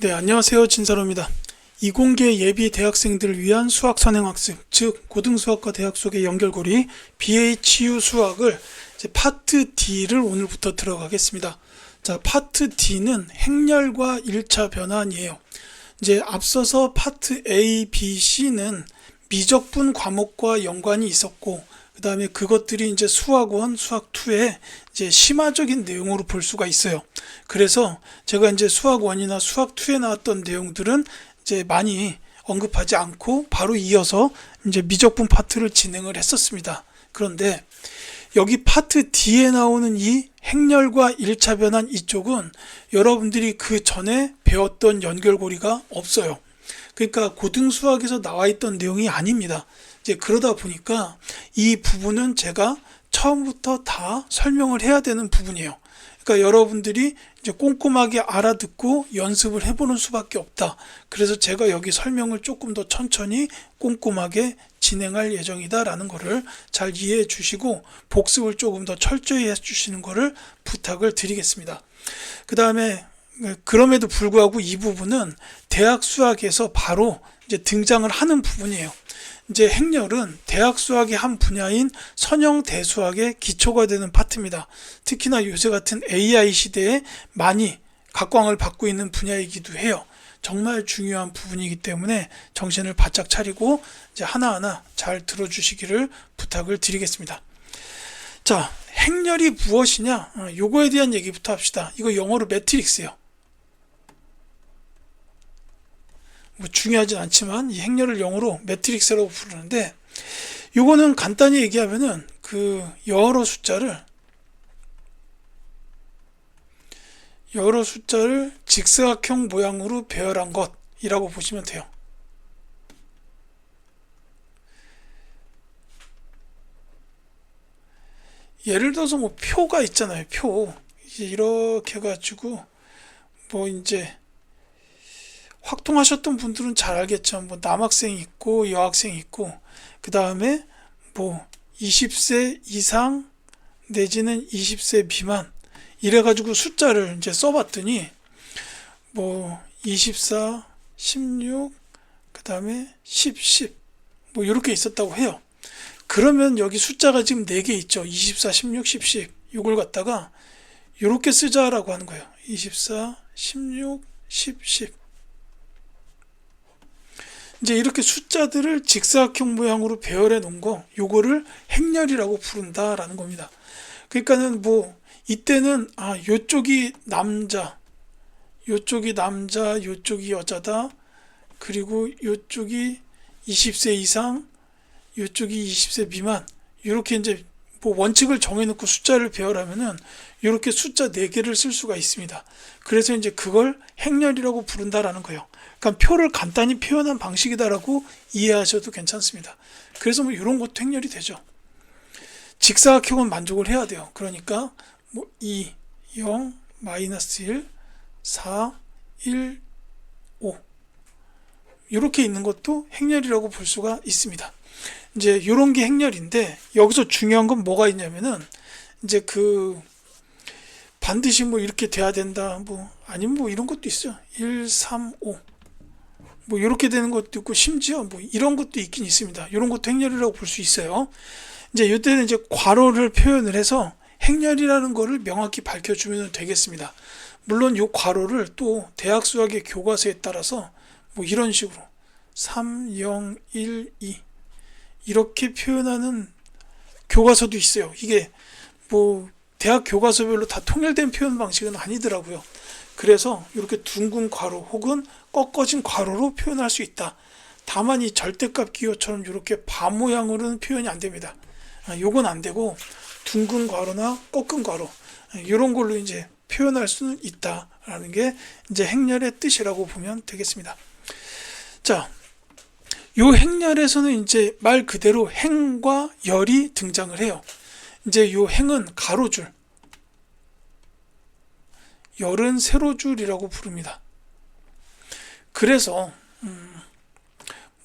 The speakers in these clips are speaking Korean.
네, 안녕하세요. 진사로입니다. 이공계 예비 대학생들을 위한 수학 선행학습, 즉 고등수학과 대학 수학의 연결고리 BHU 수학을 이제 파트 D를 오늘부터 들어가겠습니다. 자, 파트 D는 행렬과 1차 변환이에요. 이제 앞서서 파트 A, B, C는 미적분 과목과 연관이 있었고, 그 다음에 그것들이 이제 수학 1, 수학 2에 이제 심화적인 내용으로 볼 수가 있어요. 그래서 제가 이제 수학 1이나 수학 2에 나왔던 내용들은 이제 많이 언급하지 않고 바로 이어서 이제 미적분 파트를 진행을 했었습니다. 그런데 여기 파트 D에 나오는 이 행렬과 1차 변환 이쪽은 여러분들이 그 전에 배웠던 연결고리가 없어요. 그러니까 고등수학에서 나와 있던 내용이 아닙니다. 이제 그러다 보니까 이 부분은 제가 처음부터 다 설명을 해야 되는 부분이에요. 그러니까 여러분들이 이제 꼼꼼하게 알아듣고 연습을 해보는 수밖에 없다. 그래서 제가 여기 설명을 조금 더 천천히 꼼꼼하게 진행할 예정이다라는 거를 잘 이해해 주시고 복습을 조금 더 철저히 해 주시는 거를 부탁을 드리겠습니다. 그 다음에 그럼에도 불구하고 이 부분은 대학 수학에서 바로 이제 등장을 하는 부분이에요. 이제 행렬은 대학 수학의 한 분야인 선형 대수학의 기초가 되는 파트입니다. 특히나 요새 같은 AI 시대에 많이 각광을 받고 있는 분야이기도 해요. 정말 중요한 부분이기 때문에 정신을 바짝 차리고 이제 하나하나 잘 들어주시기를 부탁을 드리겠습니다. 자, 행렬이 무엇이냐? 요거에 대한 얘기부터 합시다. 이거 영어로 매트릭스예요. 뭐 중요하진 않지만 이 행렬을 영어로 매트릭스라고 부르는데, 요거는 간단히 얘기하면은 그 여러 숫자를 직사각형 모양으로 배열한 것이라고 보시면 돼요. 예를 들어서 뭐 표가 있잖아요. 표 이제 이렇게 해가지고 뭐 이제 확통하셨던 분들은 잘 알겠죠. 뭐 남학생이 있고 여학생이 있고, 그 다음에 뭐 20세 이상 내지는 20세 미만 이래가지고 숫자를 이제 써봤더니 뭐 24, 16, 그 다음에 10, 뭐 이렇게 있었다고 해요. 그러면 여기 숫자가 지금 4개 있죠. 24, 16, 10 이걸 갖다가 이렇게 쓰자라고 하는 거예요. 24, 16, 10. 이제 이렇게 숫자들을 직사각형 모양으로 배열해 놓은 거, 요거를 행렬이라고 부른다라는 겁니다. 그러니까는 뭐 이때는 요쪽이 남자, 요쪽이 여자다. 그리고 요쪽이 20세 이상, 요쪽이 20세 미만. 이렇게 이제 뭐 원칙을 정해놓고 숫자를 배열하면은 이렇게 숫자 4개를 쓸 수가 있습니다. 그래서 이제 그걸 행렬이라고 부른다라는 거예요. 그러니까 표를 간단히 표현한 방식이다라고 이해하셔도 괜찮습니다. 그래서 뭐 이런 것도 행렬이 되죠. 직사각형은 만족을 해야 돼요. 그러니까 뭐 2, 0, 마이너스 1, 4, 1, 5 이렇게 있는 것도 행렬이라고 볼 수가 있습니다. 이제 이런 게 행렬인데, 여기서 중요한 건 뭐가 있냐면은 이제 그 반드시 뭐 이렇게 돼야 된다, 뭐 아니면 뭐 이런 것도 있어요. 1, 3, 5 뭐 이렇게 되는 것도 있고, 심지어 뭐 이런 것도 있긴 있습니다. 이런 것도 행렬이라고 볼 수 있어요. 이제 이때는 이제 괄호를 표현을 해서 행렬이라는 거를 명확히 밝혀주면 되겠습니다. 물론 이 괄호를 또 대학 수학의 교과서에 따라서 뭐 이런 식으로 3, 0, 1, 2 이렇게 표현하는 교과서도 있어요. 이게 뭐 대학 교과서별로 다 통일된 표현 방식은 아니더라고요. 그래서 이렇게 둥근 괄호 혹은 꺾어진 괄호로 표현할 수 있다. 다만 이 절대값 기호처럼 이렇게 바 모양으로는 표현이 안 됩니다. 요건 안 되고 둥근 괄호나 꺾은 괄호 이런 걸로 이제 표현할 수는 있다라는 게 이제 행렬의 뜻이라고 보면 되겠습니다. 자, 요 행렬에서는 이제 말 그대로 행과 열이 등장을 해요. 이제 요 행은 가로줄, 열은 세로줄이라고 부릅니다. 그래서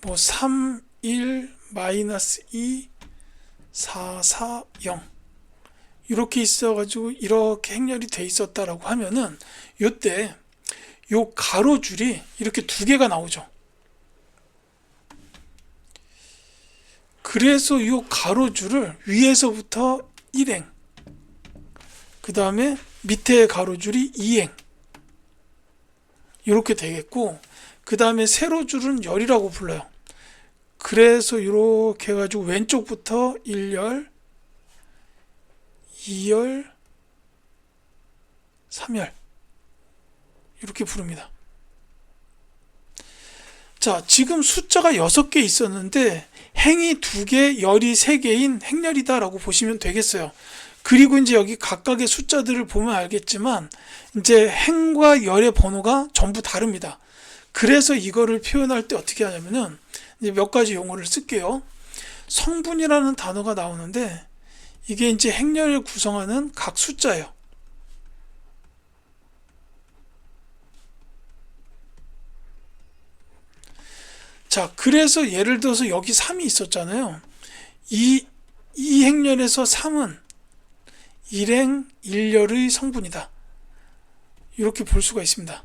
뭐 3, 1, 마이너스 2, 4, 4, 0 이렇게 있어가지고 이렇게 행렬이 돼 있었다라고 하면은 요때 요 가로줄이 이렇게 두 개가 나오죠. 그래서 요 가로줄을 위에서부터 1행, 그 다음에 밑에 가로줄이 2행 이렇게 되겠고, 그 다음에 세로줄은 열이라고 불러요. 그래서 이렇게 해가지고 왼쪽부터 1열, 2열, 3열 이렇게 부릅니다. 자, 지금 숫자가 6개 있었는데 행이 2개, 열이 3개인 행렬이다 라고 보시면 되겠어요. 그리고 이제 여기 각각의 숫자들을 보면 알겠지만 이제 행과 열의 번호가 전부 다릅니다. 그래서 이거를 표현할 때 어떻게 하냐면은 이제 몇 가지 용어를 쓸게요. 성분이라는 단어가 나오는데 이게 이제 행렬을 구성하는 각 숫자예요. 자, 그래서 예를 들어서 여기 3이 있었잖아요. 이 행렬에서 3은 일행 1열의 성분이다. 이렇게 볼 수가 있습니다.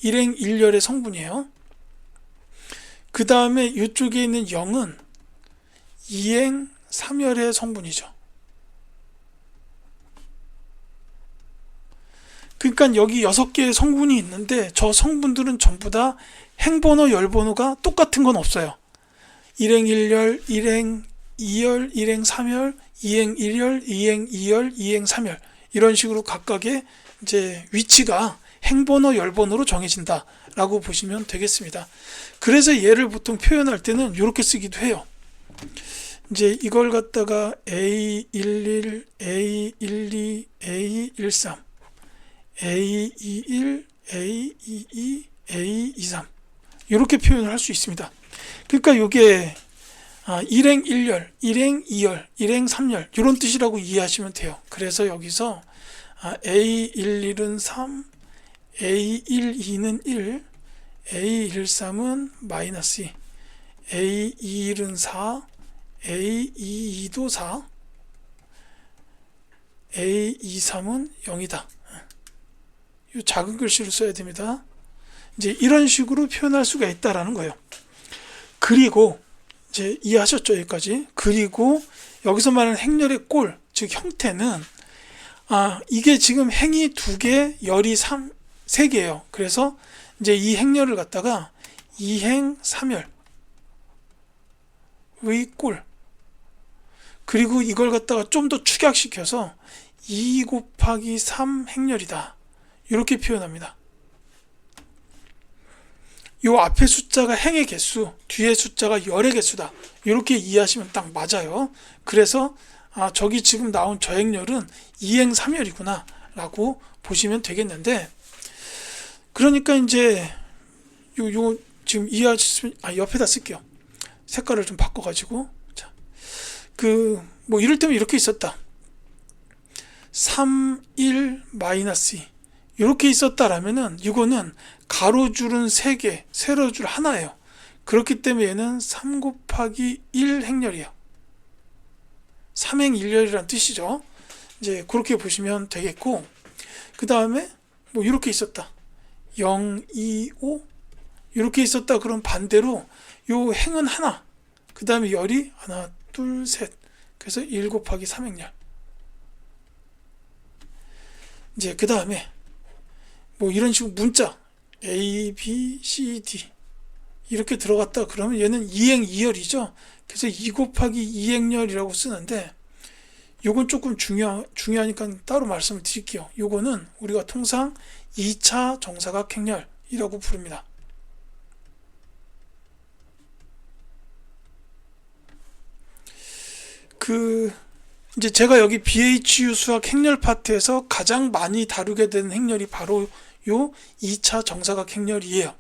일행 1열의 성분이에요. 그 다음에 이쪽에 있는 0은 2행 3열의 성분이죠. 그러니까 여기 6개의 성분이 있는데 저 성분들은 전부 다 행번호, 열번호가 똑같은 건 없어요. 1행 1열, 1행 2열, 1행 3열, 2행 1열, 2행 2열, 2행 3열 이런 식으로 각각의 이제 위치가 행번호, 열번호로 정해진다 라고 보시면 되겠습니다. 그래서 얘를 보통 표현할 때는 이렇게 쓰기도 해요. 이제 이걸 갖다가 A11, A12, A13, A21, A22, A23 이렇게 표현을 할 수 있습니다. 그러니까 이게 일행 1열, 일행 2열, 일행 3열 이런 뜻이라고 이해하시면 돼요. 그래서 여기서 A11은 3, A12는 1, A13은 마이너스 2, A21은 4, A22도 4, A23은 0이다. 이 작은 글씨로 써야 됩니다. 이제 이런 식으로 표현할 수가 있다라는 거예요. 그리고 이제 이해하셨죠? 여기까지. 그리고 여기서 말하는 행렬의 꼴, 즉 형태는 이게 지금 행이 2개, 열이 3개예요. 그래서 이제 이 행렬을 갖다가 2행 3열의 꼴, 그리고 이걸 갖다가 좀 더 축약시켜서 2 곱하기 3 행렬이다. 이렇게 표현합니다. 요 앞에 숫자가 행의 개수, 뒤에 숫자가 열의 개수다. 이렇게 이해하시면 딱 맞아요. 그래서 저기 지금 나온 저 행렬은 2행 3열이구나 라고 보시면 되겠는데, 그러니까 이제 요 지금 이해하시면 옆에다 쓸게요. 색깔을 좀 바꿔가지고. 자, 뭐 이럴 때면 이렇게 있었다. 3, 1, 마이너스 2 이렇게 있었다라면은 이거는 가로줄은 3개, 세로줄 하나예요. 그렇기 때문에 얘는 3 곱하기 1 행렬이에요. 3행 1열이란 뜻이죠. 이제 그렇게 보시면 되겠고, 그 다음에 뭐 이렇게 있었다. 0, 2, 5 이렇게 있었다. 그럼 반대로 요 행은 하나, 그 다음에 열이 하나, 둘, 셋. 그래서 1 곱하기 3 행렬. 이제 그 다음에 뭐 이런 식으로 문자 A, B, C, D 이렇게 들어갔다 그러면 얘는 2행 2열이죠. 그래서 2 곱하기 2행렬이라고 쓰는데 요건 조금 중요하니까 따로 말씀을 드릴게요. 요거는 우리가 통상 2차 정사각 행렬이라고 부릅니다. 이제 제가 여기 BHU 수학 행렬 파트에서 가장 많이 다루게 되는 행렬이 바로 요 2차 정사각 행렬이에요.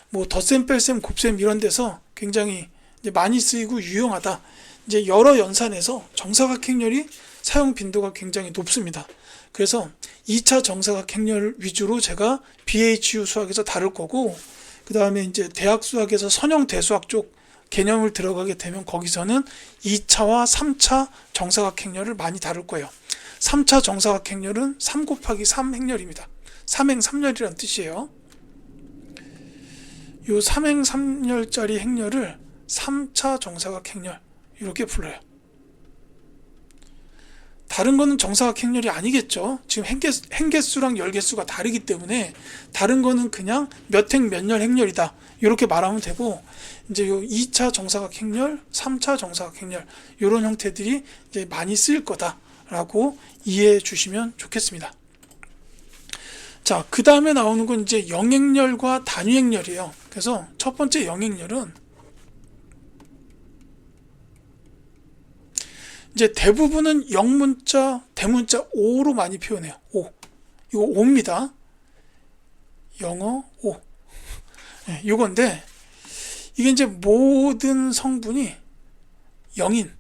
뭐 덧셈, 뺄셈, 곱셈 이런 데서 굉장히 이제 많이 쓰이고 유용하다. 이제 여러 연산에서 정사각 행렬이 사용 빈도가 굉장히 높습니다. 그래서 2차 정사각 행렬 위주로 제가 BHU 수학에서 다룰 거고, 그 다음에 이제 대학 수학에서 선형 대수학 쪽 개념을 들어가게 되면 거기서는 2차와 3차 정사각 행렬을 많이 다룰 거예요. 3차 정사각 행렬은 3 곱하기 3 행렬입니다. 3행 3열이라는 뜻이에요. 요 삼행삼렬짜리 행렬을 3차 정사각 행렬 이렇게 불러요. 다른 거는 정사각 행렬이 아니겠죠. 지금 행개수랑 열개수가 다르기 때문에 다른 거는 그냥 몇 행 몇 열 행렬이다 이렇게 말하면 되고, 이제 요 2차 정사각 행렬, 3차 정사각 행렬 이런 형태들이 이제 많이 쓰일 거다라고 이해해 주시면 좋겠습니다. 자, 그 다음에 나오는 건 이제 영행렬과 단위행렬이에요. 그래서 첫 번째 영행렬은 이제 대부분은 영문자, 대문자 오로 많이 표현해요. 오. 이거 오입니다. 영어 오. 네, 요건데 이게 이제 모든 성분이 영인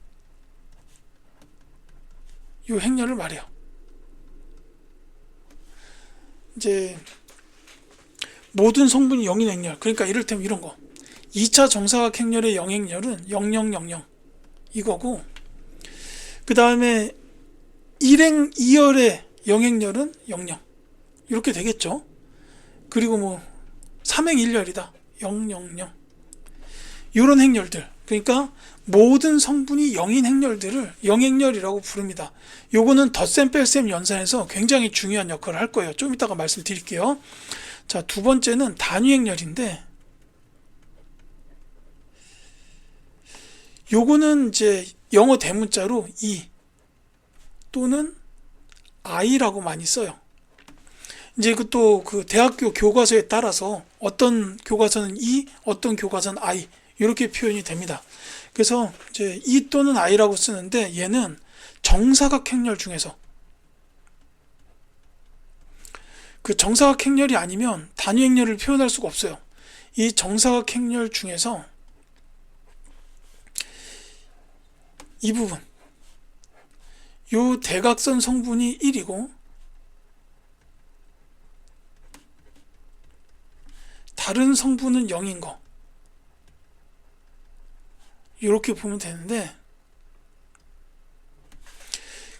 요 행렬을 말해요. 이제 모든 성분이 영인 행렬. 그러니까 이를테면 이런 거. 2차 정사각 행렬의 영행렬은 0000 이거고, 그 다음에 1행 2열의 영행렬은 00 이렇게 되겠죠. 그리고 뭐 3행 1열이다 000 이런 행렬들, 그러니까 모든 성분이 영인 행렬들을 영행렬이라고 부릅니다. 요거는 덧셈 뺄셈 연산에서 굉장히 중요한 역할을 할 거예요. 좀 이따가 말씀드릴게요. 자, 두 번째는 단위행렬인데, 요거는 이제 영어 대문자로 E 또는 I라고 많이 써요. 이제 그 대학교 교과서에 따라서 어떤 교과서는 E, 어떤 교과서는 I 이렇게 표현이 됩니다. 그래서 이제 E 또는 I라고 쓰는데, 얘는 정사각 행렬 중에서 그 정사각 행렬이 아니면 단위 행렬을 표현할 수가 없어요. 이 정사각 행렬 중에서 이 부분, 요 대각선 성분이 1이고 다른 성분은 0인 거, 이렇게 보면 되는데,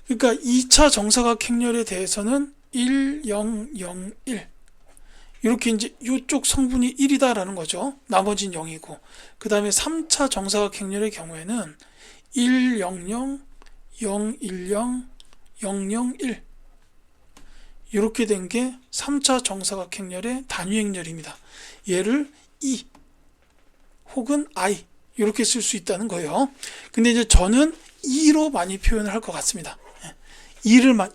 그러니까 2차 정사각 행렬에 대해서는 1, 0, 0, 1 이렇게 이제 이쪽 성분이 1이다라는 거죠. 나머지는 0이고, 그 다음에 3차 정사각 행렬의 경우에는 1, 0, 0, 0, 1, 0, 0, 0, 1 이렇게 된 게 3차 정사각 행렬의 단위 행렬입니다. 얘를 E 혹은 I 이렇게 쓸 수 있다는 거예요. 근데 이제 저는 E로 많이 표현을 할 것 같습니다.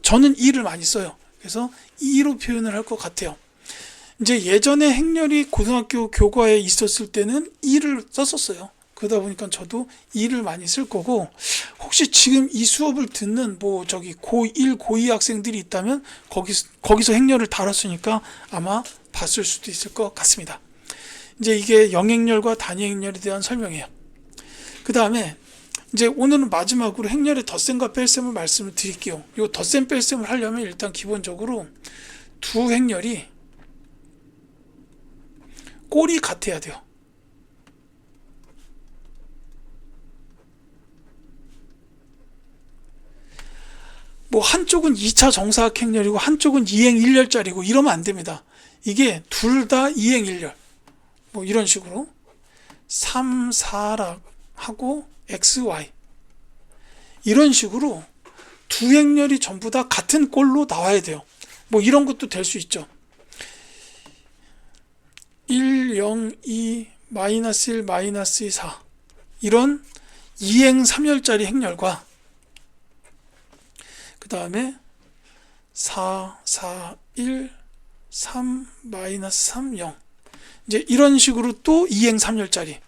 저는 E를 많이 써요. 그래서 E로 표현을 할 것 같아요. 이제 예전에 행렬이 고등학교 교과에 있었을 때는 E를 썼었어요. 그러다 보니까 저도 E를 많이 쓸 거고, 혹시 지금 이 수업을 듣는 고1, 고2 학생들이 있다면 거기서 행렬을 다뤘으니까 아마 봤을 수도 있을 것 같습니다. 이제 이게 영행렬과 단위행렬에 대한 설명이에요. 그 다음에 이제 오늘은 마지막으로 행렬의 덧셈과 뺄셈을 말씀을 드릴게요. 이 덧셈 뺄셈을 하려면 일단 기본적으로 두 행렬이 꼴이 같아야 돼요. 뭐 한쪽은 2차 정사각 행렬이고 한쪽은 2행 1열짜리고 이러면 안 됩니다. 이게 둘 다 2행 1열 뭐 이런 식으로 3, 4락하고 x, y 이런 식으로 두 행렬이 전부 다 같은 꼴로 나와야 돼요. 뭐 이런 것도 될 수 있죠. 1, 0, 2, 마이너스 1, 마이너스 2, 4 이런 2행 3열짜리 행렬과 그 다음에 4, 4, 1, 3, 마이너스 3, 0 이제 이런 식으로 또 2행 3열짜리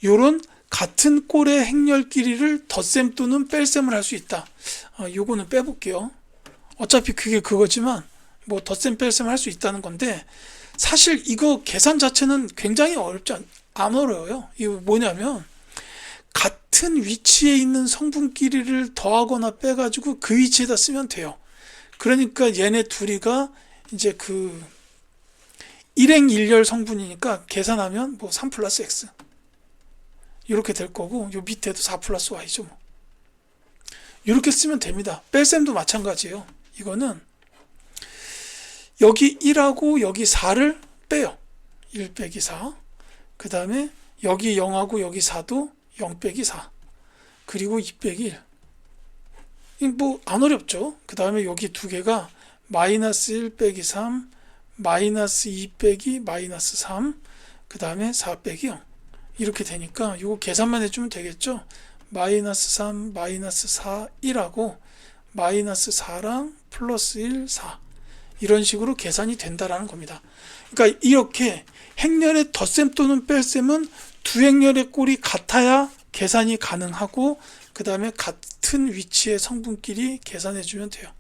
요런 같은 꼴의 행렬끼리를 덧셈 또는 뺄셈을 할 수 있다. 요거는 빼볼게요. 어차피 그게 그거지만 뭐 덧셈 뺄셈 할 수 있다는 건데, 사실 이거 계산 자체는 굉장히 안 어려워요. 이거 뭐냐면 같은 위치에 있는 성분끼리를 더하거나 빼가지고 그 위치에다 쓰면 돼요. 그러니까 얘네 둘이가 이제 그 1행 1열 성분이니까 계산하면 뭐 3 플러스 x 이렇게 될 거고, 요 밑에도 4 플러스 y죠. 뭐. 이렇게 쓰면 됩니다. 뺄셈도 마찬가지예요. 이거는 여기 1하고 여기 4를 빼요. 1 빼기 4. 그 다음에 여기 0하고 여기 4도 0 빼기 4, 그리고 2 빼기 1. 뭐 안 어렵죠. 그 다음에 여기 두 개가 마이너스 1 빼기 3, 마이너스 2 빼기 마이너스 3, 그 다음에 4 빼기 0. 이렇게 되니까 이거 계산만 해주면 되겠죠. 마이너스 3, 마이너스 4, 1하고 마이너스 4랑 플러스 1, 4. 이런 식으로 계산이 된다라는 겁니다. 그러니까 이렇게 행렬의 덧셈 또는 뺄셈은 두 행렬의 꼴이 같아야 계산이 가능하고, 그 다음에 같은 위치의 성분끼리 계산해주면 돼요.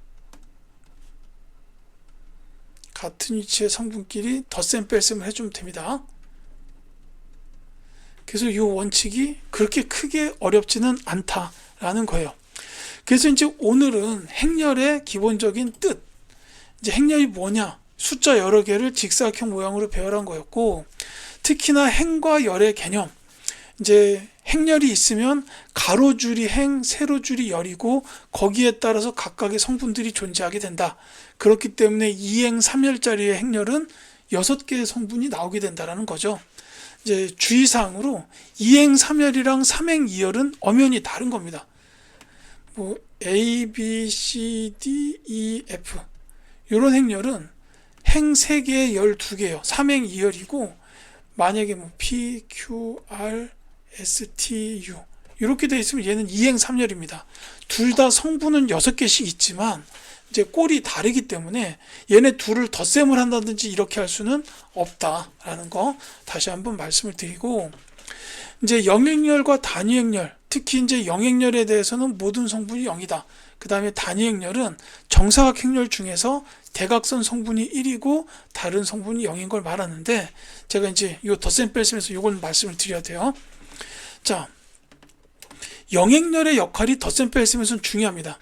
같은 위치의 성분끼리 덧셈 뺄셈을 해주면 됩니다. 그래서 이 원칙이 그렇게 크게 어렵지는 않다라는 거예요. 그래서 이제 오늘은 행렬의 기본적인 뜻, 이제 행렬이 뭐냐, 숫자 여러 개를 직사각형 모양으로 배열한 거였고, 특히나 행과 열의 개념, 이제 행렬이 있으면 가로줄이 행, 세로줄이 열이고 거기에 따라서 각각의 성분들이 존재하게 된다. 그렇기 때문에 2행 3열짜리의 행렬은 6개의 성분이 나오게 된다는 거죠. 이제 주의사항으로 2행 3열이랑 3행 2열은 엄연히 다른 겁니다. 뭐 A, B, C, D, E, F 이런 행렬은 행 3개에 열 2개예요. 3행 2열이고, 만약에 뭐 P, Q, R, S, T, U 이렇게 되어 있으면 얘는 2행 3열입니다. 둘 다 성분은 6개씩 있지만 이제 꼴이 다르기 때문에 얘네 둘을 덧셈을 한다든지 이렇게 할 수는 없다라는 거 다시 한번 말씀을 드리고, 이제 영행렬과 단위행렬, 특히 이제 영행렬에 대해서는 모든 성분이 0이다. 그 다음에 단위행렬은 정사각행렬 중에서 대각선 성분이 1이고 다른 성분이 0인 걸 말하는데, 제가 이제 이 덧셈 뺄셈에서 이걸 말씀을 드려야 돼요. 자, 영행렬의 역할이 덧셈 뺄셈에서는 중요합니다.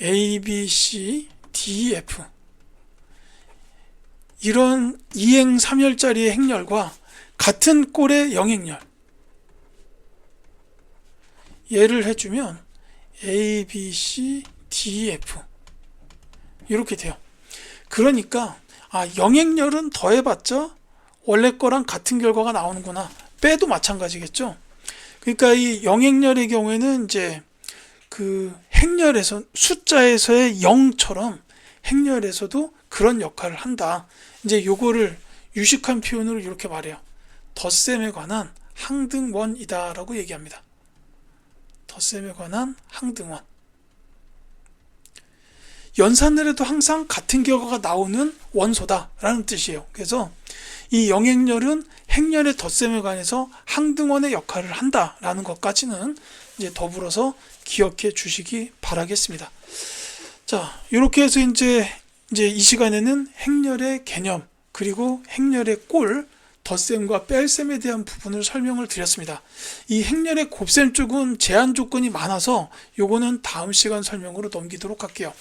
A, B, C, D, F 이런 2행 3열짜리의 행렬과 같은 꼴의 영행렬, 예를 해주면 A, B, C, D, F 이렇게 돼요. 그러니까 영행렬은 더해봤자 원래 거랑 같은 결과가 나오는구나, 빼도 마찬가지겠죠. 그러니까 이 영행렬의 경우에는 이제 그 행렬에서 숫자에서의 0처럼 행렬에서도 그런 역할을 한다. 이제 요거를 유식한 표현으로 이렇게 말해요. 덧셈에 관한 항등원이다 라고 얘기합니다. 덧셈에 관한 항등원. 연산을 해도 항상 같은 결과가 나오는 원소다 라는 뜻이에요. 그래서 이 영행렬은 행렬의 덧셈에 관해서 항등원의 역할을 한다 라는 것까지는 이제 더불어서 기억해 주시기 바라겠습니다. 자, 이렇게 해서 이제 이 시간에는 행렬의 개념, 그리고 행렬의 꼴, 덧셈과 뺄셈에 대한 부분을 설명을 드렸습니다. 이 행렬의 곱셈 쪽은 제한 조건이 많아서 요거는 다음 시간 설명으로 넘기도록 할게요.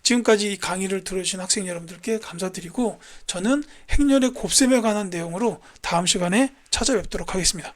지금까지 이 강의를 들어주신 학생 여러분들께 감사드리고, 저는 행렬의 곱셈에 관한 내용으로 다음 시간에 찾아뵙도록 하겠습니다.